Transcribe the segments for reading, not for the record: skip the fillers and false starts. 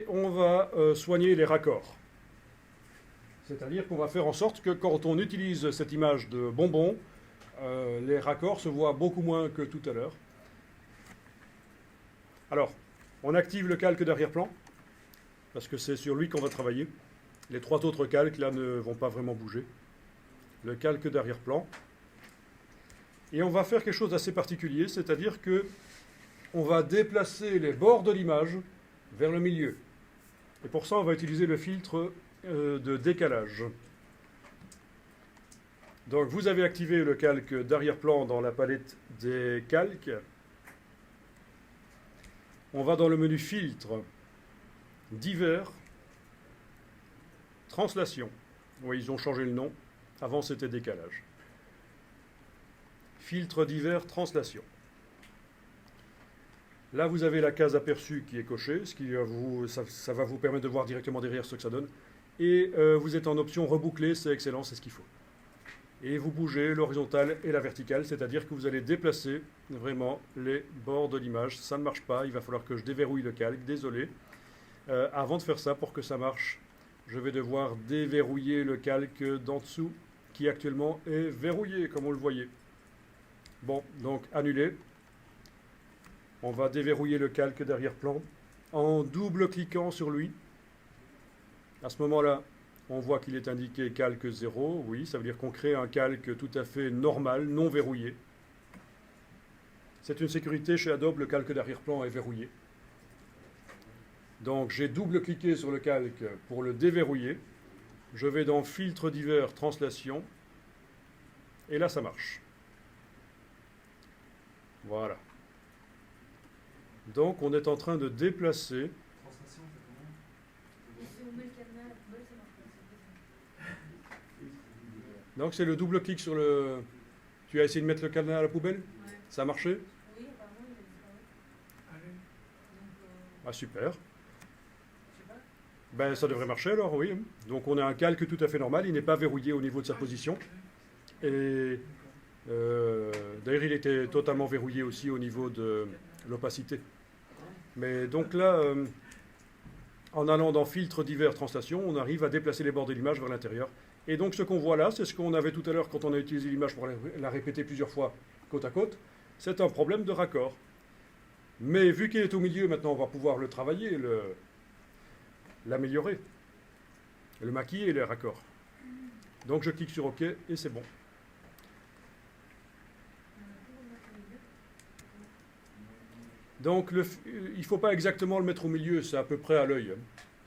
On va soigner les raccords. C'est-à-dire qu'on va faire en sorte que quand on utilise cette image de bonbon, les raccords se voient beaucoup moins que tout à l'heure. Alors, on active le calque d'arrière-plan, parce que c'est sur lui qu'on va travailler. Les trois autres calques, là, ne vont pas vraiment bouger. Le calque d'arrière-plan. Et on va faire quelque chose d'assez particulier, c'est-à-dire que on va déplacer les bords de l'image vers le milieu. Et pour ça, on va utiliser le filtre de décalage. Donc vous avez activé le calque d'arrière-plan dans la palette des calques. On va dans le menu filtre, divers, translation. Oui, ils ont changé le nom. Avant, c'était décalage. Filtre divers, translation. Là, vous avez la case aperçue qui est cochée, ce qui ça va vous permettre de voir directement derrière ce que ça donne. Et vous êtes en option reboucler, c'est excellent, c'est ce qu'il faut. Et vous bougez l'horizontale et la verticale, c'est-à-dire que vous allez déplacer vraiment les bords de l'image. Ça ne marche pas, il va falloir que je déverrouille le calque, désolé. Avant de faire ça, pour que ça marche, je vais devoir déverrouiller le calque d'en dessous, qui actuellement est verrouillé, comme vous le voyez. Bon, donc annuler. On va déverrouiller le calque d'arrière-plan en double-cliquant sur lui. À ce moment-là, on voit qu'il est indiqué calque 0. Oui, ça veut dire qu'on crée un calque tout à fait normal, non verrouillé. C'est une sécurité chez Adobe, le calque d'arrière-plan est verrouillé. Donc j'ai double-cliqué sur le calque pour le déverrouiller. Je vais dans Filtre divers, Translation. Et là, ça marche. Voilà. Donc on est en train de déplacer. Donc c'est le double clic sur le. Tu as essayé de mettre le cadenas à la poubelle? Ouais. Ça a marché? Oui, apparemment, il a disparu. Donc, Ah super. je sais pas. Ben ça devrait marcher alors, oui. Donc on a un calque tout à fait normal, il n'est pas verrouillé au niveau de sa position. Et d'ailleurs il était totalement verrouillé aussi au niveau de l'opacité. Mais donc là, en allant dans Filtre divers, Translation, on arrive à déplacer les bords de l'image vers l'intérieur. Et donc ce qu'on voit là, c'est ce qu'on avait tout à l'heure quand on a utilisé l'image pour la répéter plusieurs fois côte à côte. C'est un problème de raccord. Mais vu qu'il est au milieu, maintenant on va pouvoir le travailler, l'améliorer, le maquiller, les raccords. Donc je clique sur OK et c'est bon. Donc il ne faut pas exactement le mettre au milieu, c'est à peu près à l'œil.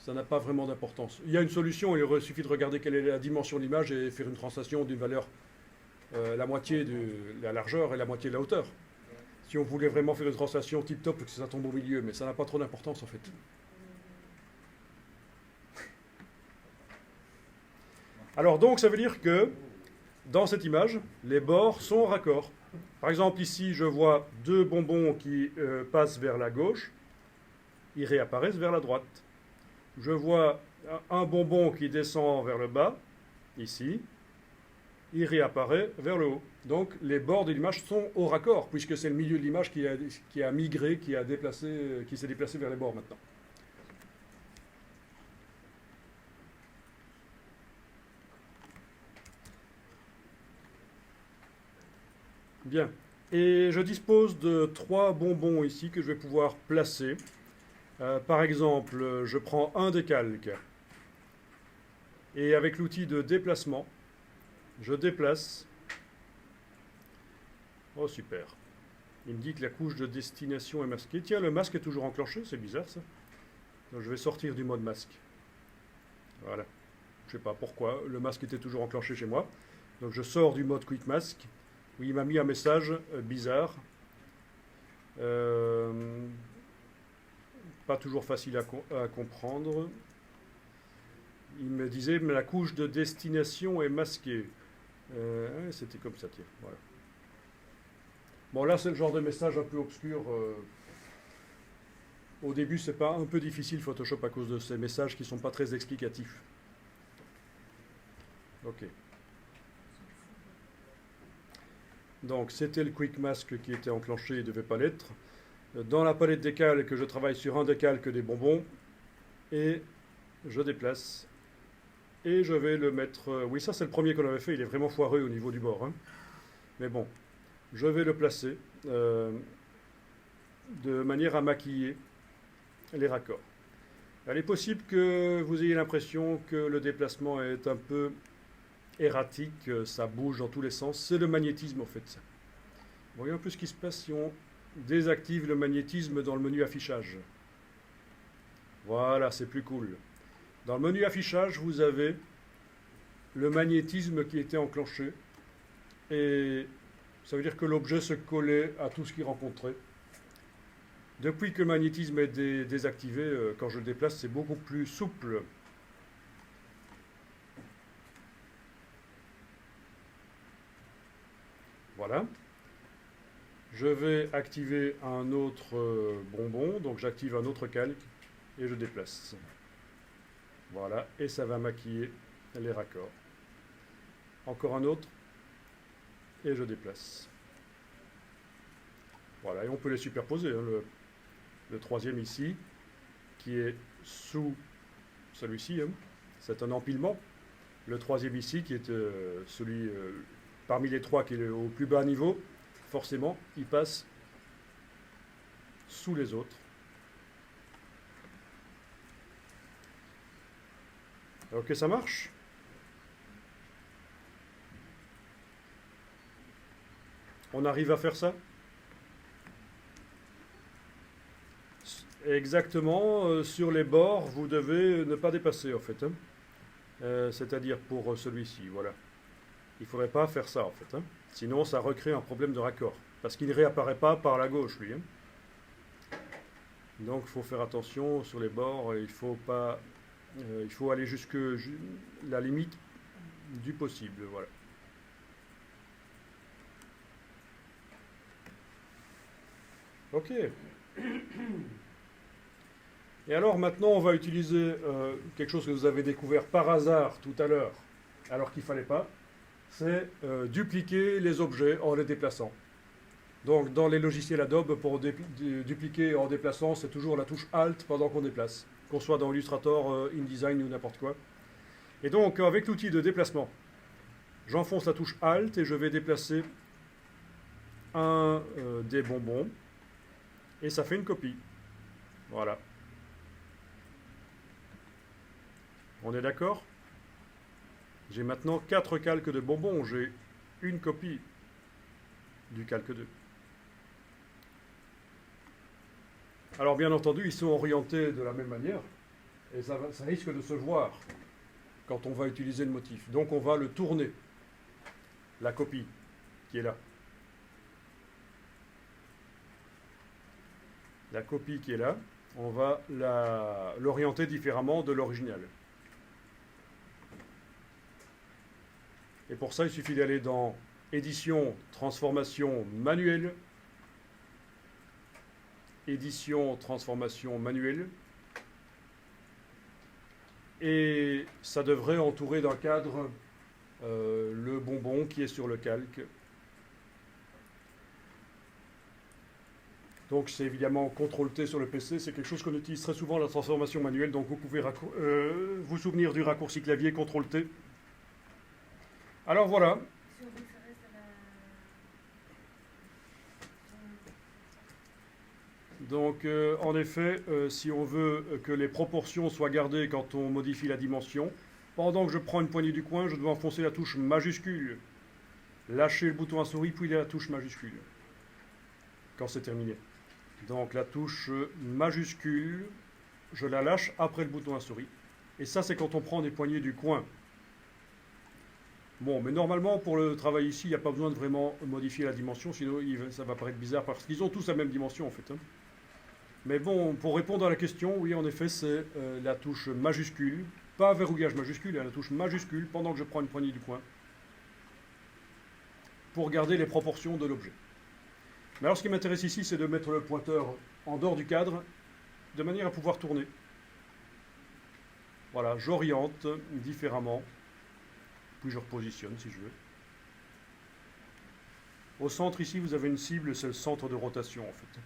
Ça n'a pas vraiment d'importance. Il y a une solution, il suffit de regarder quelle est la dimension de l'image et faire une translation d'une valeur la moitié de la largeur et la moitié de la hauteur. Si on voulait vraiment faire une translation tip-top, que ça tombe au milieu, mais ça n'a pas trop d'importance en fait. Alors donc ça veut dire que dans cette image, les bords sont raccords. Par exemple ici je vois deux bonbons qui passent vers la gauche, ils réapparaissent vers la droite. Je vois un bonbon qui descend vers le bas, ici, il réapparaît vers le haut. Donc les bords de l'image sont au raccord, puisque c'est le milieu de l'image qui a migré, qui s'est déplacé vers les bords maintenant. Bien. Et je dispose de trois bonbons ici que je vais pouvoir placer. Par exemple, je prends un des calques et avec l'outil de déplacement, je déplace. Oh super. Il me dit que la couche de destination est masquée. Tiens, le masque est toujours enclenché, c'est bizarre ça. Donc je vais sortir du mode masque. Voilà. Je ne sais pas pourquoi, le masque était toujours enclenché chez moi. Donc je sors du mode Quick Mask. Oui, il m'a mis un message bizarre. Pas toujours facile à comprendre. Il me disait, mais la couche de destination est masquée. C'était comme ça, tiens. Voilà. Bon, là, c'est le genre de message un peu obscur. Au début, c'est pas un peu difficile Photoshop à cause de ces messages qui sont pas très explicatifs. Ok. Donc, c'était le Quick Mask qui était enclenché, il ne devait pas l'être. Dans la palette des calques, je travaille sur un des calques des bonbons. et je déplace. Et je vais le mettre... oui, ça c'est le premier qu'on avait fait, il est vraiment foireux au niveau du bord, hein. Mais bon, je vais le placer de manière à maquiller les raccords. Il est possible que vous ayez l'impression que le déplacement est un peu erratique, ça bouge dans tous les sens. C'est le magnétisme en fait. Voyons un peu ce qui se passe si on désactive le magnétisme dans le menu affichage. Voilà, c'est plus cool. Dans le menu affichage, vous avez le magnétisme qui était enclenché. Et ça veut dire que l'objet se collait à tout ce qu'il rencontrait. Depuis que le magnétisme est désactivé, quand je le déplace, c'est beaucoup plus souple. Voilà. Je vais activer un autre bonbon, donc j'active un autre calque et je déplace. Voilà, et ça va maquiller les raccords. Encore un autre, et je déplace. Voilà, et on peut les superposer, hein, le troisième ici, qui est sous celui-ci, hein, c'est un empilement. Le troisième ici, qui est celui parmi les trois qui est au plus bas niveau, forcément, il passe sous les autres. Ok, ça marche? On arrive à faire ça? Exactement, sur les bords, vous devez ne pas dépasser en fait, hein. C'est-à-dire pour celui-ci, voilà. Il ne faudrait pas faire ça en fait, hein. Sinon ça recrée un problème de raccord. Parce qu'il ne réapparaît pas par la gauche lui, hein. Donc il faut faire attention sur les bords, il faut pas, il faut aller jusque la limite du possible, voilà. Ok. Et alors maintenant on va utiliser quelque chose que vous avez découvert par hasard tout à l'heure, alors qu'il ne fallait pas, c'est dupliquer les objets en les déplaçant. Donc dans les logiciels Adobe, pour dupliquer en déplaçant, c'est toujours la touche Alt pendant qu'on déplace, qu'on soit dans Illustrator, InDesign ou n'importe quoi. Et donc avec l'outil de déplacement, j'enfonce la touche Alt et je vais déplacer un des bonbons, et ça fait une copie. Voilà. On est d'accord? J'ai maintenant 4 calques de bonbons, j'ai une copie du calque 2. Alors bien entendu, ils sont orientés de la même manière, et ça risque de se voir quand on va utiliser le motif. Donc on va le tourner, la copie qui est là. La copie qui est là, on va l'orienter différemment de l'original. Et pour ça, il suffit d'aller dans Édition, Transformation manuelle. Édition, Transformation manuelle. Et ça devrait entourer d'un cadre le bonbon qui est sur le calque. Donc c'est évidemment CTRL-T sur le PC, c'est quelque chose qu'on utilise très souvent, la transformation manuelle, donc vous pouvez vous souvenir du raccourci clavier CTRL-T. Alors voilà. Donc en effet, si on veut que les proportions soient gardées quand on modifie la dimension, pendant que je prends une poignée du coin, je dois enfoncer la touche majuscule, lâcher le bouton à souris, puis la touche majuscule, quand c'est terminé. Donc la touche majuscule, je la lâche après le bouton à souris. Et ça, c'est quand on prend des poignées du coin. Bon, mais normalement, pour le travail ici, il n'y a pas besoin de vraiment modifier la dimension, sinon ça va paraître bizarre, parce qu'ils ont tous la même dimension, en fait, hein. Mais bon, pour répondre à la question, oui, en effet, c'est la touche majuscule, pas verrouillage majuscule, la touche majuscule, pendant que je prends une poignée du coin, pour garder les proportions de l'objet. Mais alors, ce qui m'intéresse ici, c'est de mettre le pointeur en dehors du cadre, de manière à pouvoir tourner. Voilà, j'oriente différemment, puis je repositionne si je veux. Au centre ici, vous avez une cible, c'est le centre de rotation en fait.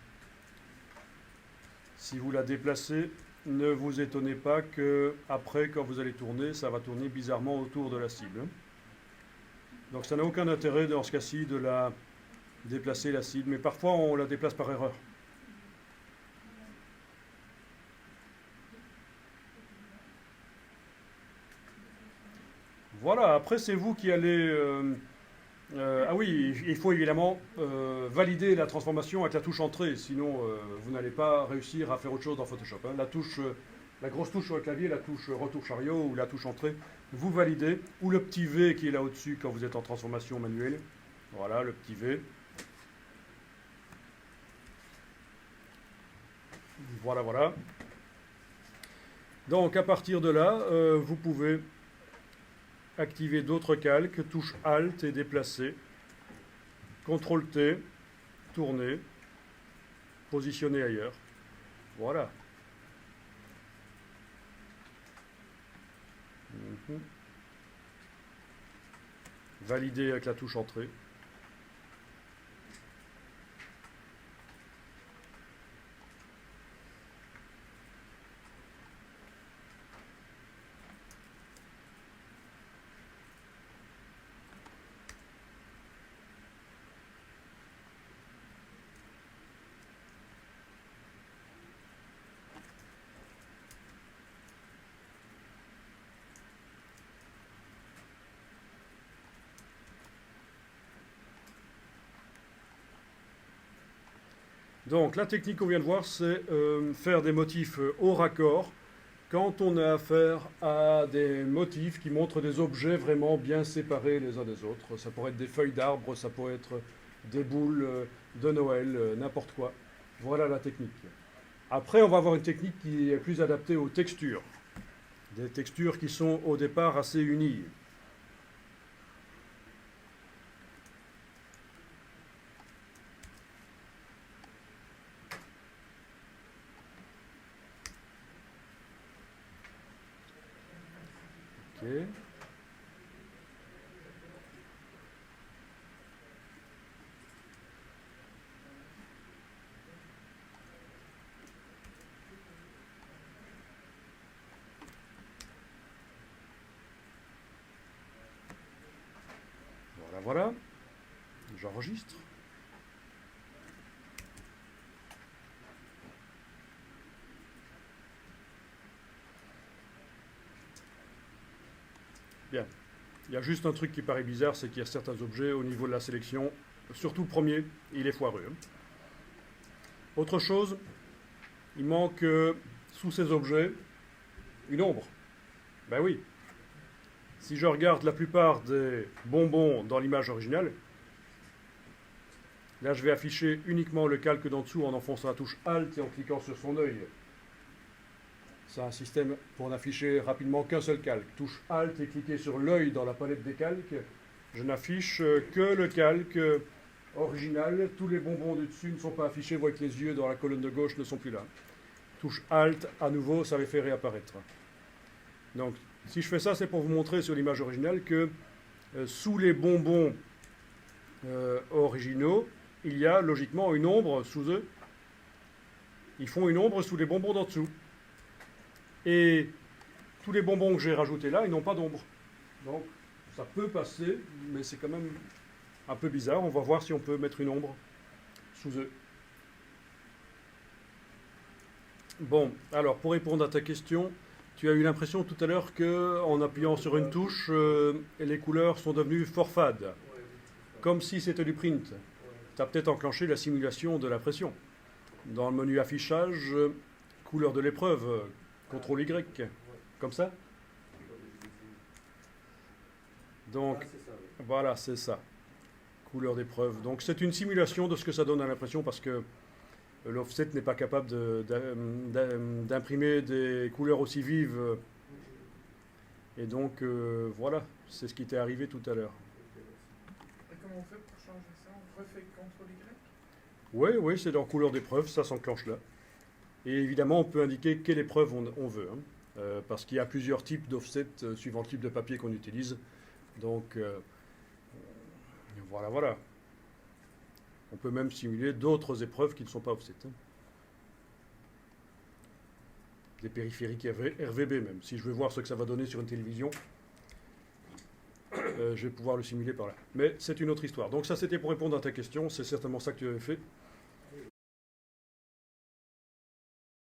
Si vous la déplacez, ne vous étonnez pas que après, quand vous allez tourner, ça va tourner bizarrement autour de la cible. Donc ça n'a aucun intérêt dans ce cas-ci de la déplacer la cible, mais parfois on la déplace par erreur. Voilà, après c'est vous qui allez... ah oui, il faut évidemment valider la transformation avec la touche entrée, sinon vous n'allez pas réussir à faire autre chose dans Photoshop. Hein. La touche, la grosse touche sur le clavier, la touche retour chariot ou la touche entrée, vous validez, ou le petit V qui est là au-dessus quand vous êtes en transformation manuelle. Voilà, le petit V. Voilà, voilà. Donc à partir de là, vous pouvez activer d'autres calques, touche Alt et déplacer, CTRL T, tourner, positionner ailleurs. Voilà. Valider avec la touche entrée. Donc la technique qu'on vient de voir, c'est faire des motifs au raccord quand on a affaire à des motifs qui montrent des objets vraiment bien séparés les uns des autres. Ça pourrait être des feuilles d'arbres, ça pourrait être des boules de Noël, n'importe quoi. Voilà la technique. Après, on va avoir une technique qui est plus adaptée aux textures. Des textures qui sont au départ assez unies. Ok. Voilà, voilà. J'enregistre. Bien. Il y a juste un truc qui paraît bizarre, c'est qu'il y a certains objets au niveau de la sélection, surtout le premier, il est foireux. Autre chose, il manque sous ces objets une ombre. Ben oui. Si je regarde la plupart des bonbons dans l'image originale, là je vais afficher uniquement le calque d'en dessous en enfonçant la touche Alt et en cliquant sur son œil. C'est un système pour n'afficher rapidement qu'un seul calque. Touche Alt et cliquer sur l'œil dans la palette des calques. Je n'affiche que le calque original. Tous les bonbons du dessus ne sont pas affichés. Vous voyez que les yeux dans la colonne de gauche ne sont plus là. Touche Alt, à nouveau, ça les fait réapparaître. Donc, si je fais ça, c'est pour vous montrer sur l'image originale que sous les bonbons originaux, il y a logiquement une ombre sous eux. Ils font une ombre sous les bonbons d'en dessous. Et tous les bonbons que j'ai rajoutés là, ils n'ont pas d'ombre. Donc, ça peut passer, mais c'est quand même un peu bizarre. On va voir si on peut mettre une ombre sous eux. Bon, alors, pour répondre à ta question, tu as eu l'impression tout à l'heure qu'en appuyant sur une touche, les couleurs sont devenues fort fades. Comme si c'était du print. Tu as peut-être enclenché la simulation de la pression. Dans le menu affichage, couleur de l'épreuve, CTRL Y, comme ça. Donc, voilà, c'est ça. Couleur d'épreuve. Donc, c'est une simulation de ce que ça donne à l'impression parce que l'offset n'est pas capable d'imprimer des couleurs aussi vives. Et donc, voilà, c'est ce qui t'est arrivé tout à l'heure. Et comment on fait pour changer ça? On refait CTRL Y? Oui, oui, c'est dans couleur d'épreuve, ça s'enclenche là. Et évidemment, on peut indiquer quelle épreuve on veut, hein, parce qu'il y a plusieurs types d'offset suivant le type de papier qu'on utilise. Donc, voilà, voilà. On peut même simuler d'autres épreuves qui ne sont pas offset. Hein. des périphériques RVB même. Si je veux voir ce que ça va donner sur une télévision, je vais pouvoir le simuler par là. Mais c'est une autre histoire. Donc ça, c'était pour répondre à ta question. C'est certainement ça que tu avais fait.